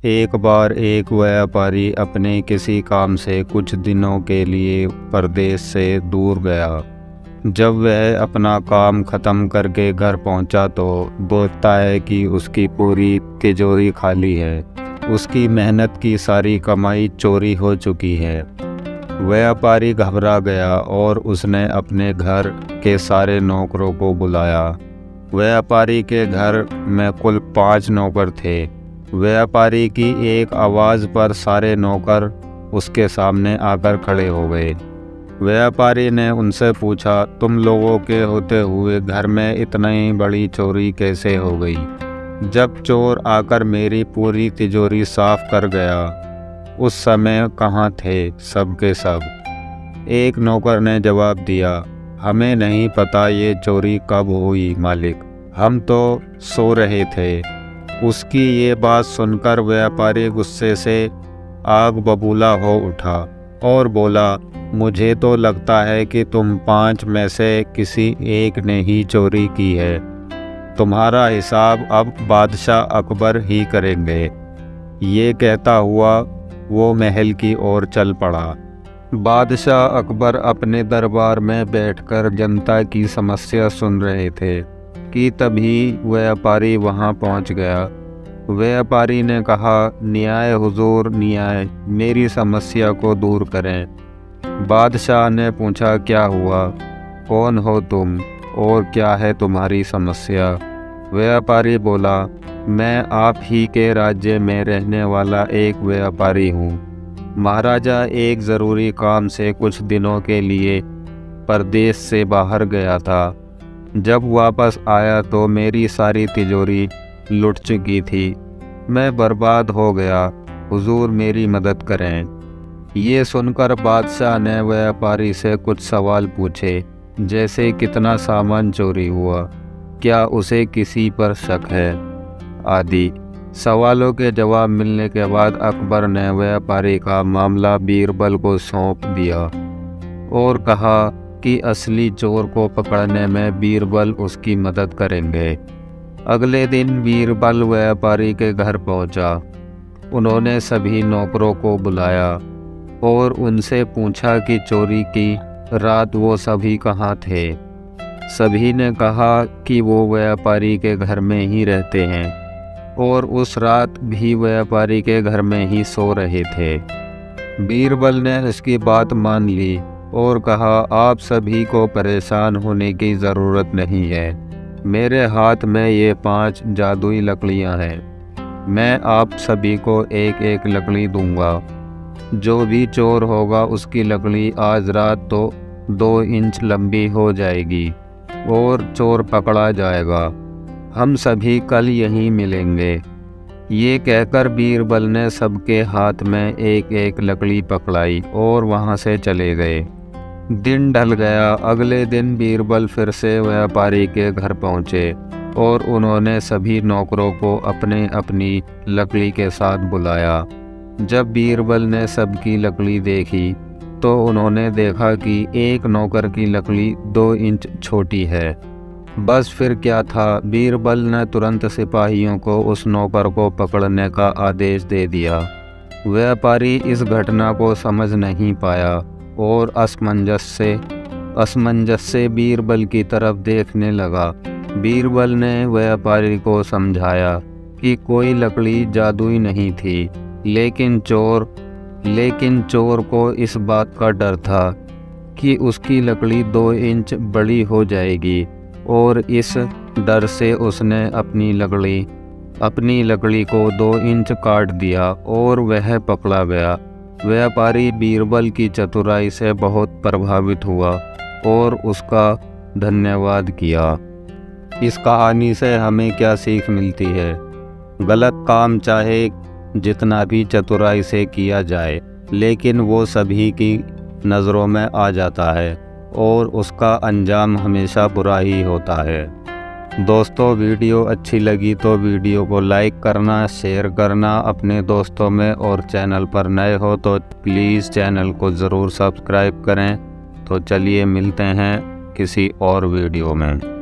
एक बार एक व्यापारी अपने किसी काम से कुछ दिनों के लिए परदेश से दूर गया। जब वह अपना काम ख़त्म करके घर पहुंचा तो देखता है कि उसकी पूरी तिजोरी खाली है। उसकी मेहनत की सारी कमाई चोरी हो चुकी है। व्यापारी घबरा गया और उसने अपने घर के सारे नौकरों को बुलाया। व्यापारी के घर में कुल 5 नौकर थे। व्यापारी की एक आवाज़ पर सारे नौकर उसके सामने आकर खड़े हो गए। व्यापारी ने उनसे पूछा, तुम लोगों के होते हुए घर में इतनी बड़ी चोरी कैसे हो गई? जब चोर आकर मेरी पूरी तिजोरी साफ कर गया, उस समय कहाँ थे सब के सब? एक नौकर ने जवाब दिया, हमें नहीं पता ये चोरी कब हुई मालिक, हम तो सो रहे थे। उसकी ये बात सुनकर व्यापारी गुस्से से आग बबूला हो उठा और बोला, मुझे तो लगता है कि तुम 5 में से किसी एक ने ही चोरी की है। तुम्हारा हिसाब अब बादशाह अकबर ही करेंगे। ये कहता हुआ वो महल की ओर चल पड़ा। बादशाह अकबर अपने दरबार में बैठकर जनता की समस्या सुन रहे थे कि तभी व्यापारी वहां पहुंच गया। व्यापारी ने कहा, न्याय हुजूर न्याय, मेरी समस्या को दूर करें। बादशाह ने पूछा, क्या हुआ? कौन हो तुम और क्या है तुम्हारी समस्या? व्यापारी बोला, मैं आप ही के राज्य में रहने वाला एक व्यापारी हूँ। महाराजा एक ज़रूरी काम से कुछ दिनों के लिए परदेश से बाहर गया था। जब वापस आया तो मेरी सारी तिजोरी लुट चुकी थी। मैं बर्बाद हो गया। हुजूर मेरी मदद करें। ये सुनकर बादशाह ने व्यापारी से कुछ सवाल पूछे, जैसे कितना सामान चोरी हुआ, क्या उसे किसी पर शक है, आदि। सवालों के जवाब मिलने के बाद अकबर ने व्यापारी का मामला बीरबल को सौंप दिया और कहा कि असली चोर को पकड़ने में बीरबल उसकी मदद करेंगे। अगले दिन बीरबल व्यापारी के घर पहुंचा। उन्होंने सभी नौकरों को बुलाया और उनसे पूछा कि चोरी की रात वो सभी कहाँ थे। सभी ने कहा कि वो व्यापारी के घर में ही रहते हैं और उस रात भी व्यापारी के घर में ही सो रहे थे। बीरबल ने इसकी बात मान ली और कहा, आप सभी को परेशान होने की ज़रूरत नहीं है। मेरे हाथ में ये 5 जादुई लकड़ियाँ हैं। मैं आप सभी को एक एक लकड़ी दूंगा। जो भी चोर होगा उसकी लकड़ी आज रात तो 2 इंच लंबी हो जाएगी और चोर पकड़ा जाएगा। हम सभी कल यहीं मिलेंगे। ये कहकर बीरबल ने सबके हाथ में एक एक लकड़ी पकड़ाई और वहाँ से चले गए। दिन ढल गया। अगले दिन बीरबल फिर से व्यापारी के घर पहुँचे और उन्होंने सभी नौकरों को अपने अपनी लकड़ी के साथ बुलाया। जब बीरबल ने सबकी लकड़ी देखी तो उन्होंने देखा कि एक नौकर की लकड़ी 2 इंच छोटी है। बस फिर क्या था, बीरबल ने तुरंत सिपाहियों को उस नौकर को पकड़ने का आदेश दे दिया। व्यापारी इस घटना को समझ नहीं पाया और असमंजस से बीरबल की तरफ देखने लगा। बीरबल ने व्यापारी को समझाया कि कोई लकड़ी जादुई नहीं थी, लेकिन चोर को इस बात का डर था कि उसकी लकड़ी 2 इंच बड़ी हो जाएगी और इस डर से उसने अपनी लकड़ी को 2 इंच काट दिया और वह पकड़ा गया। व्यापारी बीरबल की चतुराई से बहुत प्रभावित हुआ और उसका धन्यवाद किया। इस कहानी से हमें क्या सीख मिलती है? गलत काम चाहे जितना भी चतुराई से किया जाए, लेकिन वो सभी की नज़रों में आ जाता है और उसका अंजाम हमेशा बुरा ही होता है। दोस्तों, वीडियो अच्छी लगी तो वीडियो को लाइक करना, शेयर करना अपने दोस्तों में, और चैनल पर नए हो तो प्लीज़ चैनल को ज़रूर सब्सक्राइब करें। तो चलिए मिलते हैं किसी और वीडियो में।